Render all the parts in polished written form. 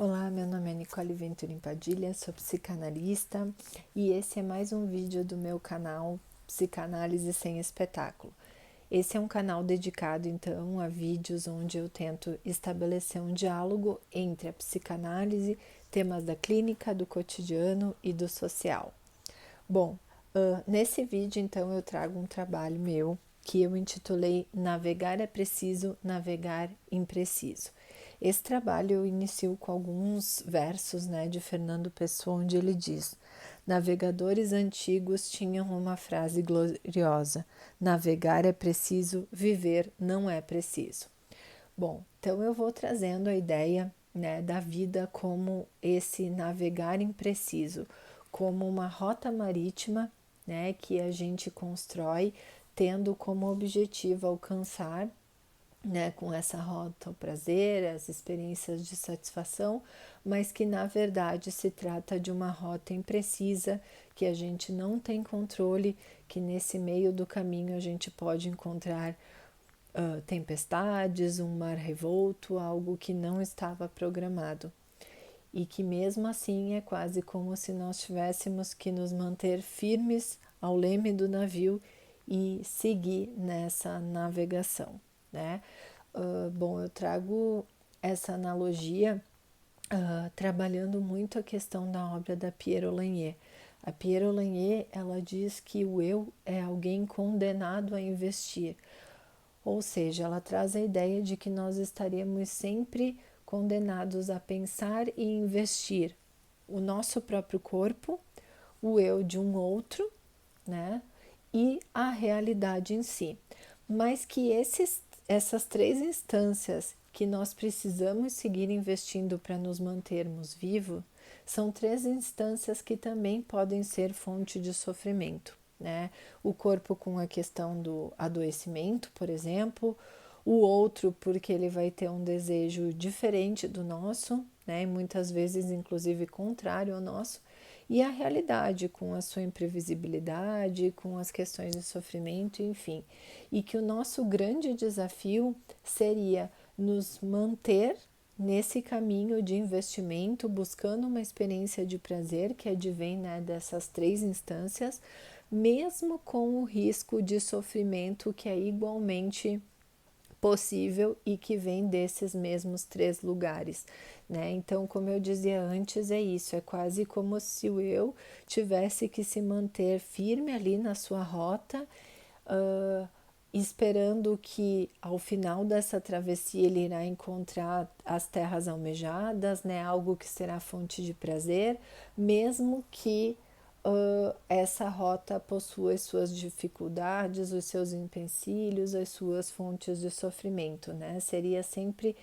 Olá, meu nome é Nicole Venturim Padilha, sou psicanalista e esse é mais um vídeo do meu canal Psicanálise Sem Espetáculo. Esse é um canal dedicado então a vídeos onde eu tento estabelecer um diálogo entre a psicanálise, temas da clínica, do cotidiano e do social. Bom, nesse vídeo então eu trago um trabalho meu que eu intitulei Navegar é Preciso, Navegar Impreciso. Esse trabalho eu inicio com alguns versos de Fernando Pessoa, onde ele diz: navegadores antigos tinham uma frase gloriosa: navegar é preciso, viver não é preciso. Bom, então eu vou trazendo a ideia da vida como esse navegar impreciso, como uma rota marítima que a gente constrói tendo como objetivo alcançar com essa rota o prazer, as experiências de satisfação, mas que na verdade se trata de uma rota imprecisa, que a gente não tem controle, que nesse meio do caminho a gente pode encontrar tempestades, um mar revolto, algo que não estava programado. E que mesmo assim é quase como se nós tivéssemos que nos manter firmes ao leme do navio e seguir nessa navegação, né? Bom, eu trago essa analogia trabalhando muito a questão da obra da Pierre Lanier. A Pierre Lanier, ela diz que o eu é alguém condenado a investir, ou seja, ela traz a ideia de que nós estaríamos sempre condenados a pensar e investir o nosso próprio corpo, o eu de um outro, né? E a realidade em si. Mas que essas três instâncias que nós precisamos seguir investindo para nos mantermos vivos são três instâncias que também podem ser fonte de sofrimento, né? O corpo com a questão do adoecimento, por exemplo, o outro porque ele vai ter um desejo diferente do nosso, né? E muitas vezes inclusive contrário ao nosso, e a realidade com a sua imprevisibilidade, com as questões de sofrimento, enfim. E que o nosso grande desafio seria nos manter nesse caminho de investimento, buscando uma experiência de prazer que advém dessas três instâncias, mesmo com o risco de sofrimento que é igualmente possível e que vem desses mesmos três lugares, né? Então, como eu dizia antes, é isso, é quase como se o eu tivesse que se manter firme ali na sua rota, esperando que ao final dessa travessia ele irá encontrar as terras almejadas, né? Algo que será fonte de prazer, mesmo que essa rota possua as suas dificuldades, os seus empecilhos, as suas fontes de sofrimento, né? Seria sempre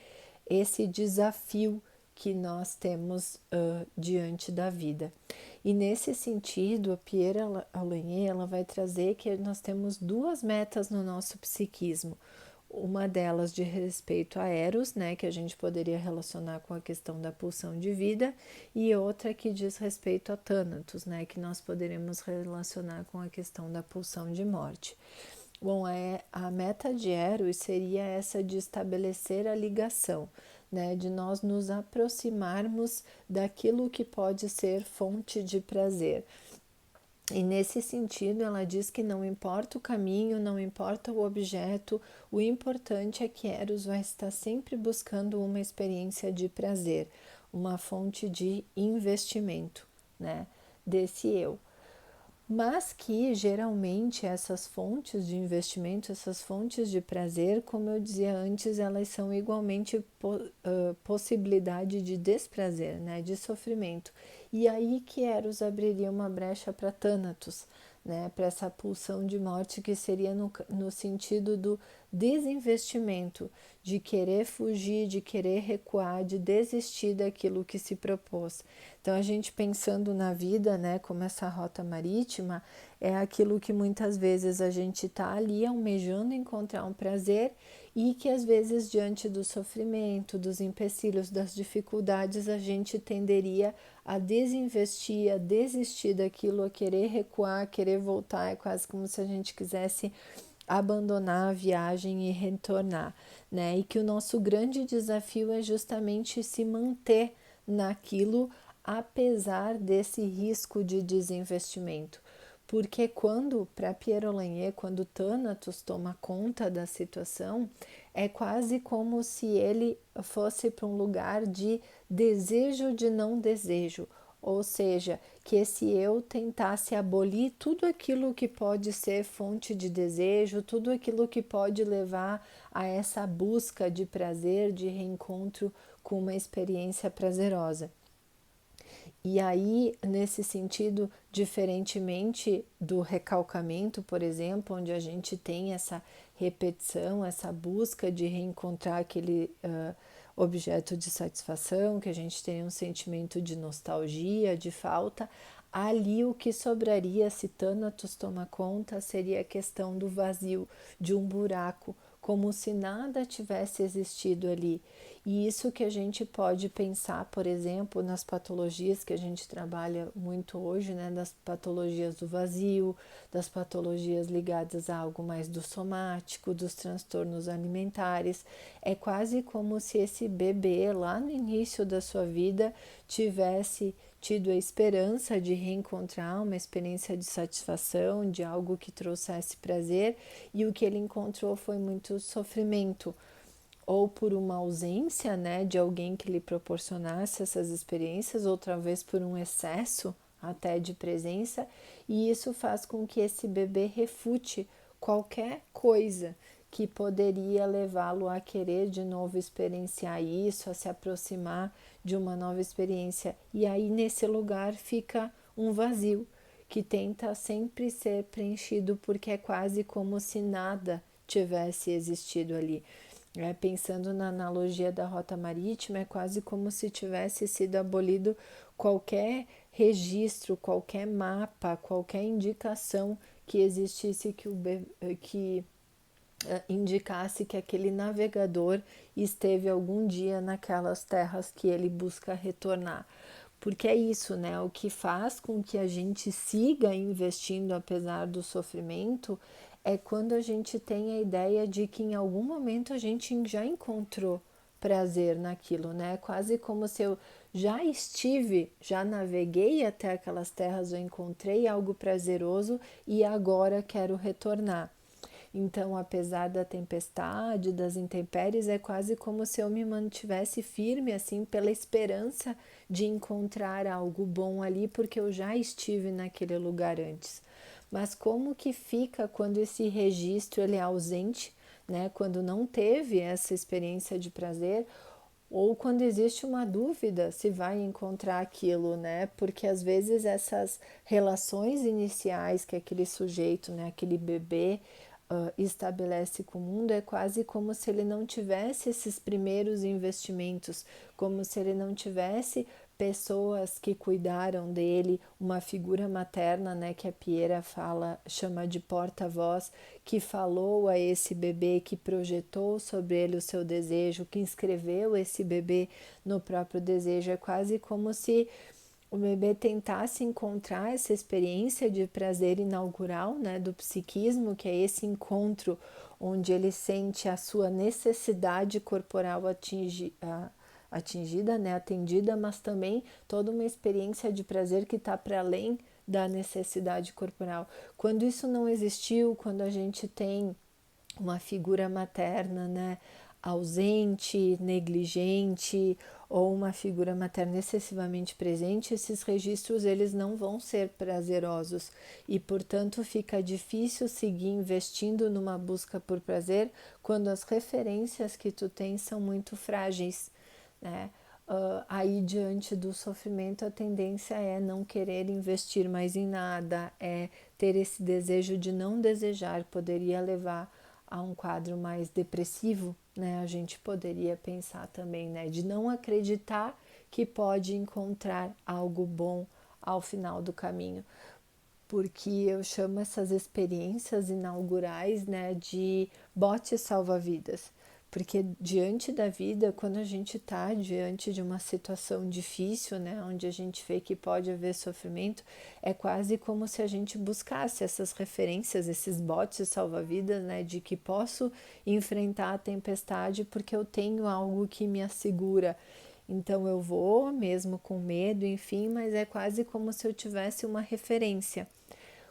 esse desafio que nós temos diante da vida. E nesse sentido, a Pierre Lanier ela vai trazer que nós temos duas metas no nosso psiquismo. Uma delas de respeito a Eros, né, que a gente poderia relacionar com a questão da pulsão de vida, e outra que diz respeito a Thanatos, né, que nós poderemos relacionar com a questão da pulsão de morte. Bom, a meta de Eros seria essa de estabelecer a ligação, né, de nós nos aproximarmos daquilo que pode ser fonte de prazer. E nesse sentido, ela diz que não importa o caminho, não importa o objeto, o importante é que Eros vai estar sempre buscando uma experiência de prazer, uma fonte de investimento, né, desse eu. Mas que geralmente essas fontes de investimento, essas fontes de prazer, como eu dizia antes, elas são igualmente possibilidade de desprazer, né, de sofrimento. E aí que Eros abriria uma brecha para Thanatos, né, para essa pulsão de morte que seria no sentido do desinvestimento, de querer fugir, de querer recuar, de desistir daquilo que se propôs. Então, a gente pensando na vida, né, como essa rota marítima, é aquilo que muitas vezes a gente está ali almejando encontrar um prazer e que às vezes diante do sofrimento, dos empecilhos, das dificuldades, a gente tenderia a desinvestir, a desistir daquilo, a querer recuar, a querer voltar, é quase como se a gente quisesse abandonar a viagem e retornar, né? E que o nosso grande desafio é justamente se manter naquilo, apesar desse risco de desinvestimento. Porque para Pierre Olagnier, quando Thanatos toma conta da situação, é quase como se ele fosse para um lugar de desejo de não desejo, ou seja, que esse eu tentasse abolir tudo aquilo que pode ser fonte de desejo, tudo aquilo que pode levar a essa busca de prazer, de reencontro com uma experiência prazerosa. E aí, nesse sentido, diferentemente do recalcamento, por exemplo, onde a gente tem essa repetição, essa busca de reencontrar aquele objeto de satisfação, que a gente tem um sentimento de nostalgia, de falta, ali o que sobraria, se Thanatos toma conta, seria a questão do vazio, de um buraco, como se nada tivesse existido ali. E isso que a gente pode pensar, por exemplo, nas patologias que a gente trabalha muito hoje, né, das patologias do vazio, das patologias ligadas a algo mais do somático, dos transtornos alimentares. É quase como se esse bebê lá no início da sua vida tivesse tido a esperança de reencontrar uma experiência de satisfação, de algo que trouxesse prazer, e o que ele encontrou foi muito sofrimento, ou por uma ausência, né, de alguém que lhe proporcionasse essas experiências, ou talvez por um excesso até de presença, e isso faz com que esse bebê refute qualquer coisa que poderia levá-lo a querer de novo experienciar isso, a se aproximar de uma nova experiência. E aí nesse lugar fica um vazio que tenta sempre ser preenchido, porque é quase como se nada tivesse existido ali. Pensando na analogia da rota marítima, é quase como se tivesse sido abolido qualquer registro, qualquer mapa, qualquer indicação que existisse que indicasse que aquele navegador esteve algum dia naquelas terras que ele busca retornar. Porque é isso, né? O que faz com que a gente siga investindo apesar do sofrimento é quando a gente tem a ideia de que em algum momento a gente já encontrou prazer naquilo, né? Quase como se eu já estive, já naveguei até aquelas terras, eu encontrei algo prazeroso e agora quero retornar. Então, apesar da tempestade, das intempéries, é quase como se eu me mantivesse firme, assim, pela esperança de encontrar algo bom ali, porque eu já estive naquele lugar antes. Mas como que fica quando esse registro ele é ausente, né? Quando não teve essa experiência de prazer, ou quando existe uma dúvida se vai encontrar aquilo, né? Porque às vezes essas relações iniciais que aquele sujeito, né, aquele bebê estabelece com o mundo, é quase como se ele não tivesse esses primeiros investimentos, como se ele não tivesse pessoas que cuidaram dele, uma figura materna, né, que a Piera chama de porta-voz, que falou a esse bebê, que projetou sobre ele o seu desejo, que inscreveu esse bebê no próprio desejo. É quase como se o bebê tentasse encontrar essa experiência de prazer inaugural, né, do psiquismo, que é esse encontro onde ele sente a sua necessidade corporal atingida, né, atendida, mas também toda uma experiência de prazer que está para além da necessidade corporal. Quando isso não existiu, quando a gente tem uma figura materna, né, ausente, negligente, ou uma figura materna excessivamente presente, esses registros eles não vão ser prazerosos e, portanto, fica difícil seguir investindo numa busca por prazer quando as referências que tu tens são muito frágeis, né? Aí diante do sofrimento a tendência é não querer investir mais em nada, é ter esse desejo de não desejar, poderia levar a um quadro mais depressivo, né? A gente poderia pensar também, né, de não acreditar que pode encontrar algo bom ao final do caminho, porque eu chamo essas experiências inaugurais, né, de bote salva-vidas. Porque diante da vida, quando a gente está diante de uma situação difícil, né, onde a gente vê que pode haver sofrimento, é quase como se a gente buscasse essas referências, esses botes salva-vidas, né, de que posso enfrentar a tempestade porque eu tenho algo que me assegura. Então eu vou, mesmo com medo, enfim, mas é quase como se eu tivesse uma referência.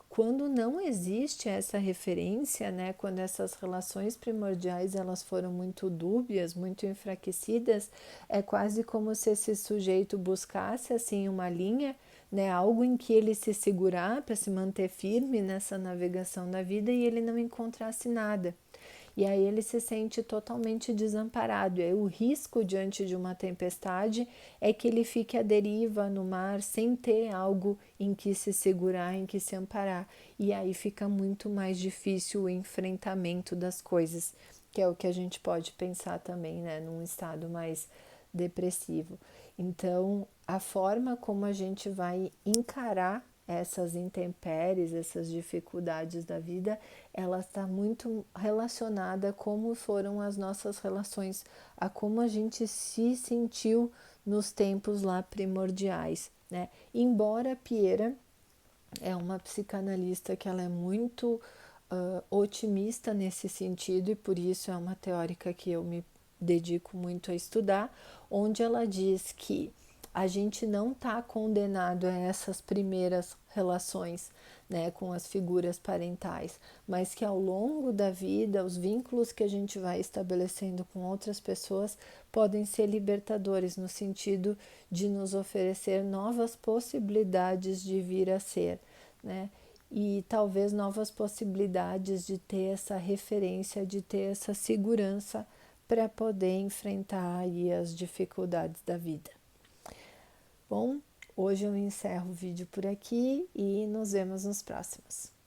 Quando não existe essa referência, né, quando essas relações primordiais elas foram muito dúbias, muito enfraquecidas, é quase como se esse sujeito buscasse assim uma linha, né, algo em que ele se segurar para se manter firme nessa navegação da vida e ele não encontrasse nada. E aí ele se sente totalmente desamparado. E aí o risco diante de uma tempestade é que ele fique à deriva no mar sem ter algo em que se segurar, em que se amparar. E aí fica muito mais difícil o enfrentamento das coisas, que é o que a gente pode pensar também, né, num estado mais depressivo. Então, a forma como a gente vai encarar essas intempéries, essas dificuldades da vida, ela está muito relacionada a como foram as nossas relações, a como a gente se sentiu nos tempos lá primordiais, né? Embora Piera é uma psicanalista que ela é muito otimista nesse sentido e por isso é uma teórica que eu me dedico muito a estudar, onde ela diz que a gente não está condenado a essas primeiras relações, né, com as figuras parentais, mas que ao longo da vida, os vínculos que a gente vai estabelecendo com outras pessoas podem ser libertadores no sentido de nos oferecer novas possibilidades de vir a ser, né? E talvez novas possibilidades de ter essa referência, de ter essa segurança para poder enfrentar aí as dificuldades da vida. Bom, hoje eu encerro o vídeo por aqui e nos vemos nos próximos.